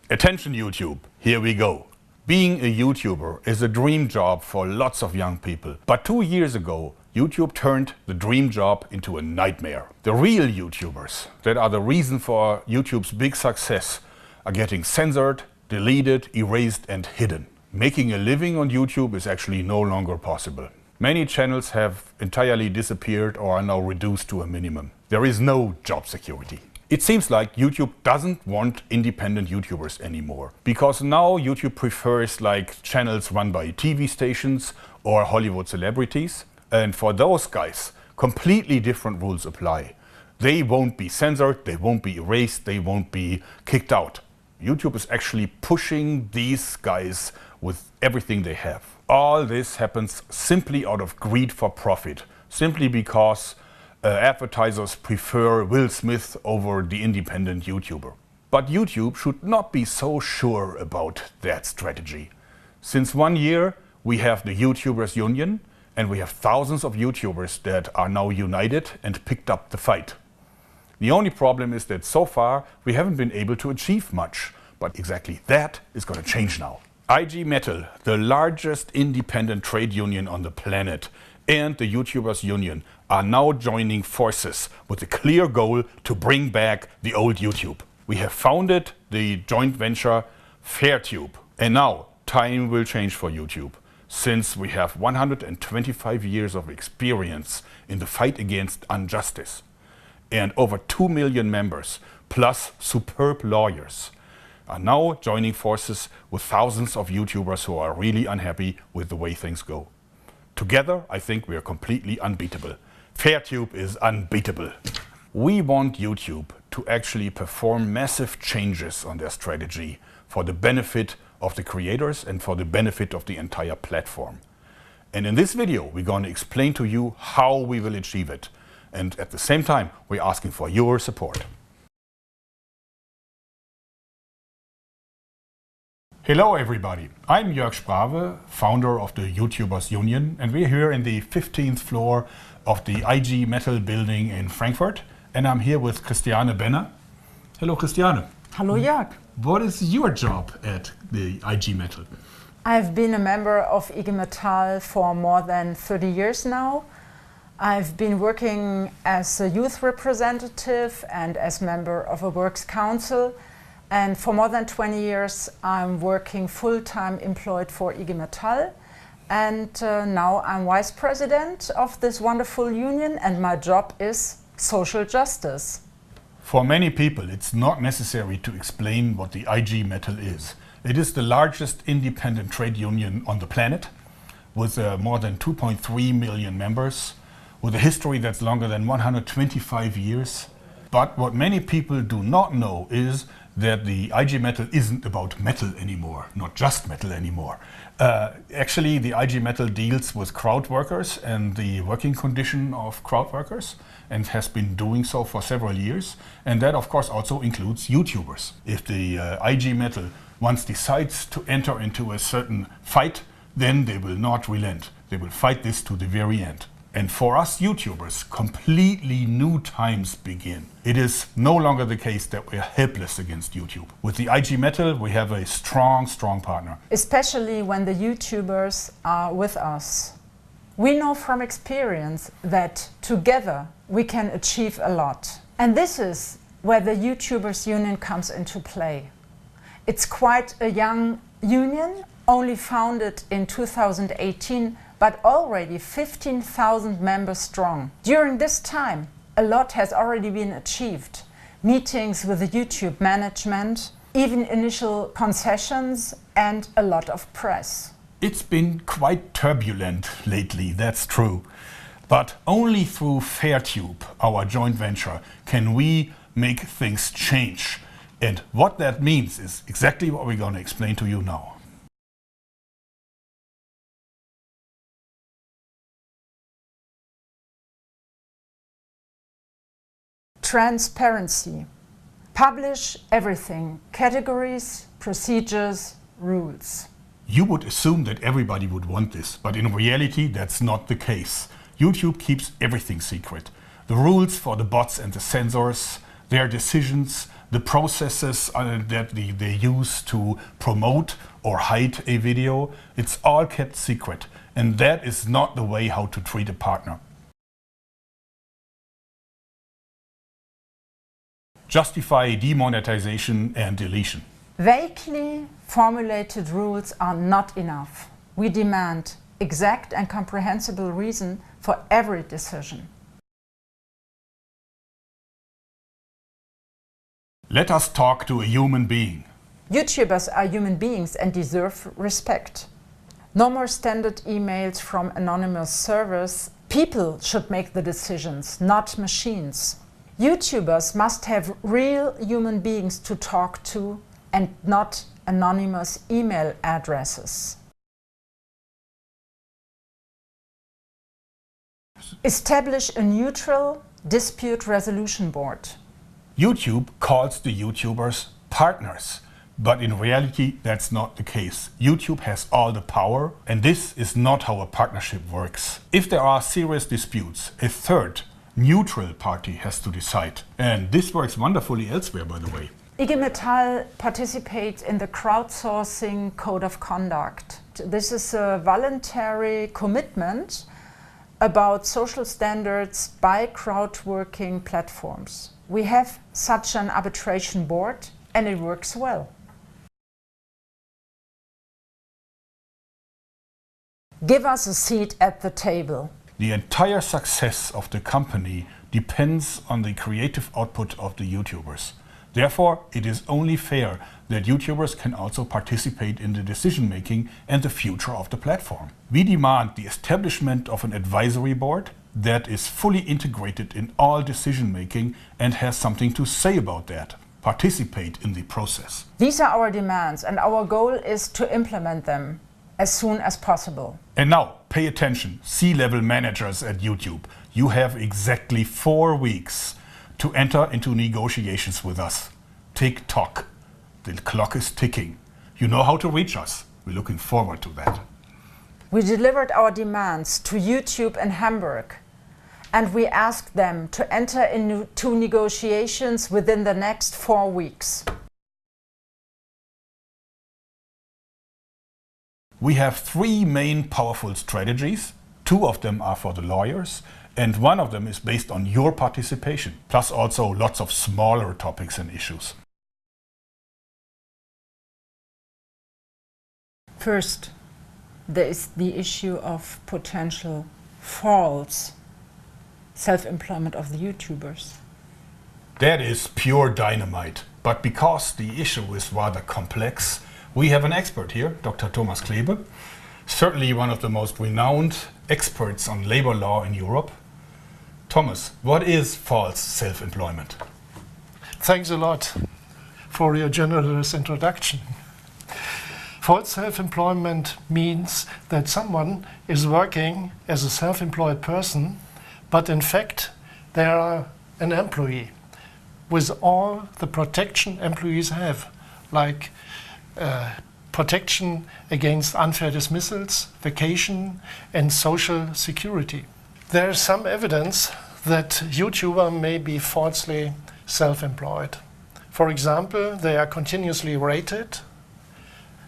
Attention YouTube, here we go. Being a YouTuber is a dream job for lots of young people. But 2 years ago, YouTube turned the dream job into a nightmare. The real YouTubers, that are the reason for YouTube's big success, are getting censored, deleted, erased and hidden. Making a living on YouTube is actually no longer possible. Many channels have entirely disappeared or are now reduced to a minimum. There is no job security. It seems like YouTube doesn't want independent YouTubers anymore, because now YouTube prefers like channels run by TV stations or Hollywood celebrities, and for those guys completely different rules apply. They won't be censored, they won't be erased, they won't be kicked out. YouTube is actually pushing these guys with everything they have. All this happens simply out of greed for profit, simply because advertisers prefer Will Smith over the independent YouTuber. But YouTube should not be so sure about that strategy. Since 1 year we have the YouTubers Union, and we have thousands of YouTubers that are now united and picked up the fight. The only problem is that so far we haven't been able to achieve much, but exactly that is going to change now. IG Metal, the largest independent trade union on the planet, and the YouTubers Union are now joining forces with a clear goal to bring back the old YouTube. We have founded the joint venture FairTube, and now time will change for YouTube, since we have 125 years of experience in the fight against injustice and over 2 million members plus superb lawyers are now joining forces with thousands of YouTubers who are really unhappy with the way things go. Together, I think we are completely unbeatable. FairTube is unbeatable. We want YouTube to actually perform massive changes on their strategy for the benefit of the creators and for the benefit of the entire platform. And in this video, we're going to explain to you how we will achieve it. And at the same time, we're asking for your support. Hello everybody, I'm Jörg Sprave, founder of the YouTubers Union, and we're here in the 15th floor of the IG Metal building in Frankfurt, and I'm here with Christiane Benner. Hello Christiane. Hello Jörg. What is your job at the IG Metal? I've been a member of IG Metall for more than 30 years now. I've been working as a youth representative and as member of a works council. And for more than 20 years, I'm working full-time employed for IG Metall. And now I'm vice president of this wonderful union, and my job is social justice. For many people, it's not necessary to explain what the IG Metal is. It is the largest independent trade union on the planet, with more than 2.3 million members, with a history that's longer than 125 years. But what many people do not know is that the IG Metal isn't about metal anymore, not just metal anymore. Actually, the IG Metal deals with crowd workers and the working condition of crowd workers, and has been doing so for several years. And that of course also includes YouTubers. If the IG Metal once decides to enter into a certain fight, then they will not relent. They will fight this to the very end. And for us YouTubers, completely new times begin. It is no longer the case that we are helpless against YouTube. With the IG Metal, we have a strong partner. Especially when the YouTubers are with us. We know from experience that together we can achieve a lot. And this is where the YouTubers Union comes into play. It's quite a young union, only founded in 2018, but already 15,000 members strong. During this time, a lot has already been achieved. Meetings with the YouTube management, even initial concessions, and a lot of press. It's been quite turbulent lately, that's true. But only through FairTube, our joint venture, can we make things change. And what that means is exactly what we're going to explain to you now. Transparency. Publish everything. Categories, procedures, rules. You would assume that everybody would want this, but in reality that's not the case. YouTube keeps everything secret. The rules for the bots and the censors, their decisions, the processes that they use to promote or hide a video, it's all kept secret. And that is not the way how to treat a partner. Justify demonetization and deletion. Vaguely formulated rules are not enough. We demand exact and comprehensible reason for every decision. Let us talk to a human being. YouTubers are human beings and deserve respect. No more standard emails from anonymous servers. People should make the decisions, not machines. YouTubers must have real human beings to talk to and not anonymous email addresses. Establish a neutral dispute resolution board. YouTube calls the YouTubers partners, but in reality that's not the case. YouTube has all the power, and this is not how a partnership works. If there are serious disputes, a third, neutral party has to decide. And this works wonderfully elsewhere, by the way. IG Metall participates in the crowdsourcing code of conduct. This is a voluntary commitment about social standards by crowdworking platforms. We have such an arbitration board and it works well. Give us a seat at the table. The entire success of the company depends on the creative output of the YouTubers. Therefore, it is only fair that YouTubers can also participate in the decision-making and the future of the platform. We demand the establishment of an advisory board that is fully integrated in all decision-making and has something to say about that. Participate in the process. These are our demands, and our goal is to implement them as soon as possible. And now, pay attention, C-level managers at YouTube. You have exactly 4 weeks to enter into negotiations with us. Tick-tock. The clock is ticking. You know how to reach us. We're looking forward to that. We delivered our demands to YouTube in Hamburg, and we asked them to enter into negotiations within the next 4 weeks. We have 3 main powerful strategies. 2 of them are for the lawyers, and 1 of them is based on your participation, plus also lots of smaller topics and issues. First, there is the issue of potential false self-employment of the YouTubers. That is pure dynamite. But because the issue is rather complex, we have an expert here, Dr. Thomas Klebe, certainly one of the most renowned experts on labor law in Europe. Thomas, what is false self-employment? Thanks a lot for your generous introduction. False self-employment means that someone is working as a self-employed person, but in fact they are an employee with all the protection employees have, like protection against unfair dismissals, vacation and social security. There is some evidence that YouTubers may be falsely self-employed. For example, they are continuously rated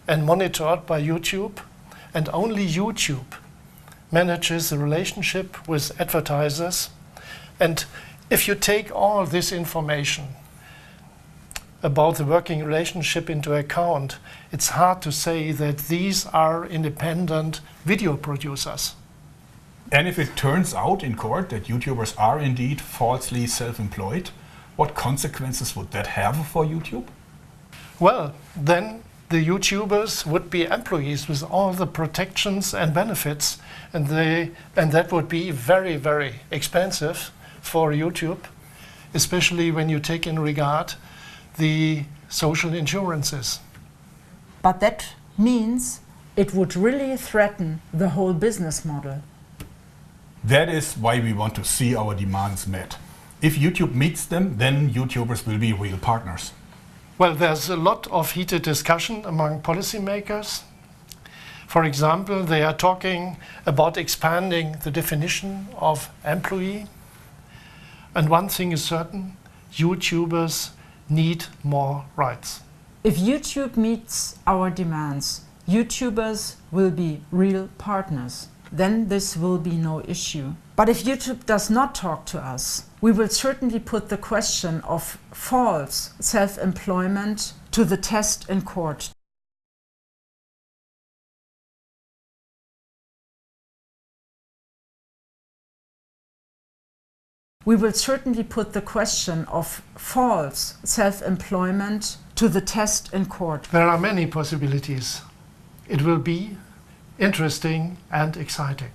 and monitored by YouTube, and only YouTube manages the relationship with advertisers. And if you take all this information about the working relationship into account, it's hard to say that these are independent video producers. And if it turns out in court that YouTubers are indeed falsely self-employed, what consequences would that have for YouTube? Well, then the YouTubers would be employees with all the protections and benefits, and that would be very, very expensive for YouTube, especially when you take in regard the social insurances. But that means it would really threaten the whole business model. That is why we want to see our demands met. If YouTube meets them, then YouTubers will be real partners. Well, there's a lot of heated discussion among policymakers. For example, they are talking about expanding the definition of employee. And one thing is certain, YouTubers need more rights. If YouTube meets our demands, YouTubers will be real partners. Then this will be no issue. But if YouTube does not talk to us, we will certainly put the question of false self-employment to the test in court. We will certainly put the question of false self-employment to the test in court. There are many possibilities. It will be interesting and exciting.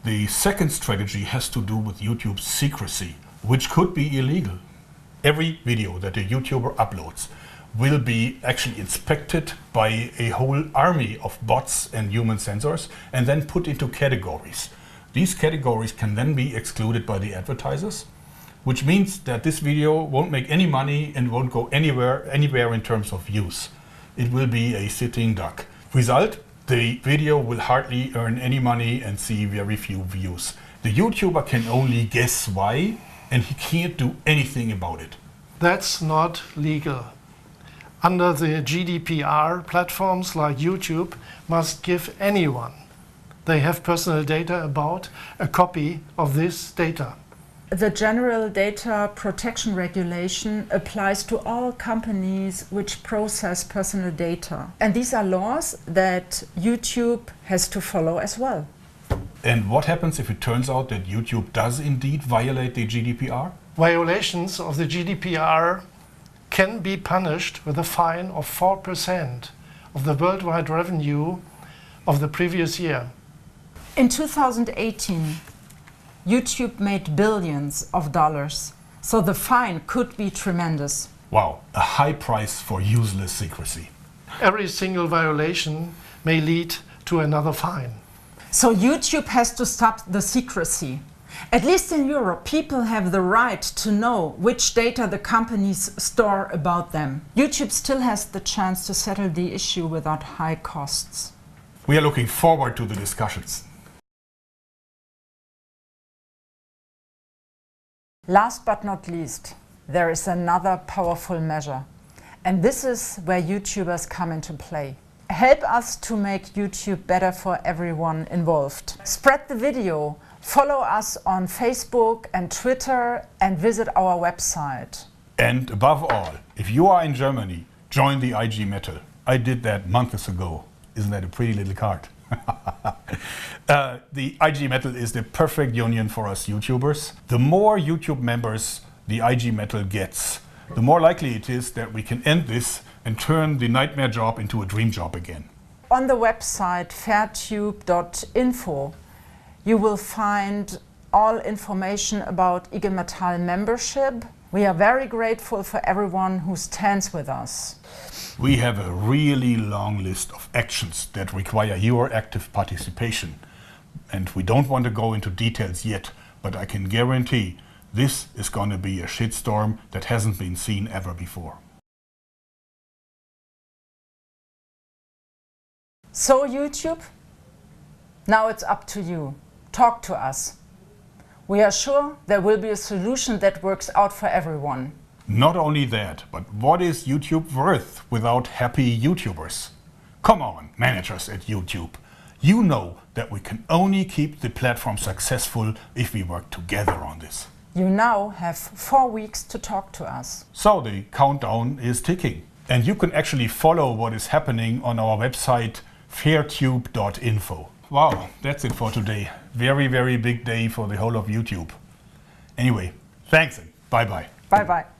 The second strategy has to do with YouTube's secrecy, which could be illegal. Every video that a YouTuber uploads will be actually inspected by a whole army of bots and human sensors and then put into categories. These categories can then be excluded by the advertisers, which means that this video won't make any money and won't go anywhere in terms of views. It will be a sitting duck. Result, the video will hardly earn any money and see very few views. The YouTuber can only guess why, and he can't do anything about it. That's not legal. Under the GDPR, platforms like YouTube must give anyone they have personal data about a copy of this data. The General Data Protection Regulation applies to all companies which process personal data. And these are laws that YouTube has to follow as well. And what happens if it turns out that YouTube does indeed violate the GDPR? Violations of the GDPR can be punished with a fine of 4% of the worldwide revenue of the previous year. In 2018, YouTube made billions of dollars, so the fine could be tremendous. Wow, a high price for useless secrecy. Every single violation may lead to another fine. So YouTube has to stop the secrecy. At least in Europe, people have the right to know which data the companies store about them. YouTube still has the chance to settle the issue without high costs. We are looking forward to the discussions. Last but not least, there is another powerful measure. And this is where YouTubers come into play. Help us to make YouTube better for everyone involved. Spread the video. Follow us on Facebook and Twitter and visit our website. And above all, if you are in Germany, join the IG Metal. I did that months ago. Isn't that a pretty little card? The IG Metal is the perfect union for us YouTubers. The more YouTube members the IG Metal gets, the more likely it is that we can end this and turn the nightmare job into a dream job again. On the website fairtube.info, you will find all information about IG Metall membership. We are very grateful for everyone who stands with us. We have a really long list of actions that require your active participation. And we don't want to go into details yet, but I can guarantee this is going to be a shitstorm that hasn't been seen ever before. So YouTube, now it's up to you. Talk to us. We are sure there will be a solution that works out for everyone. Not only that, but what is YouTube worth without happy YouTubers? Come on, managers at YouTube. You know that we can only keep the platform successful if we work together on this. You now have 4 weeks to talk to us. So the countdown is ticking. And you can actually follow what is happening on our website fairtube.info. Wow, that's it for today. Very, very big day for the whole of YouTube. Anyway, thanks and bye-bye. Bye-bye.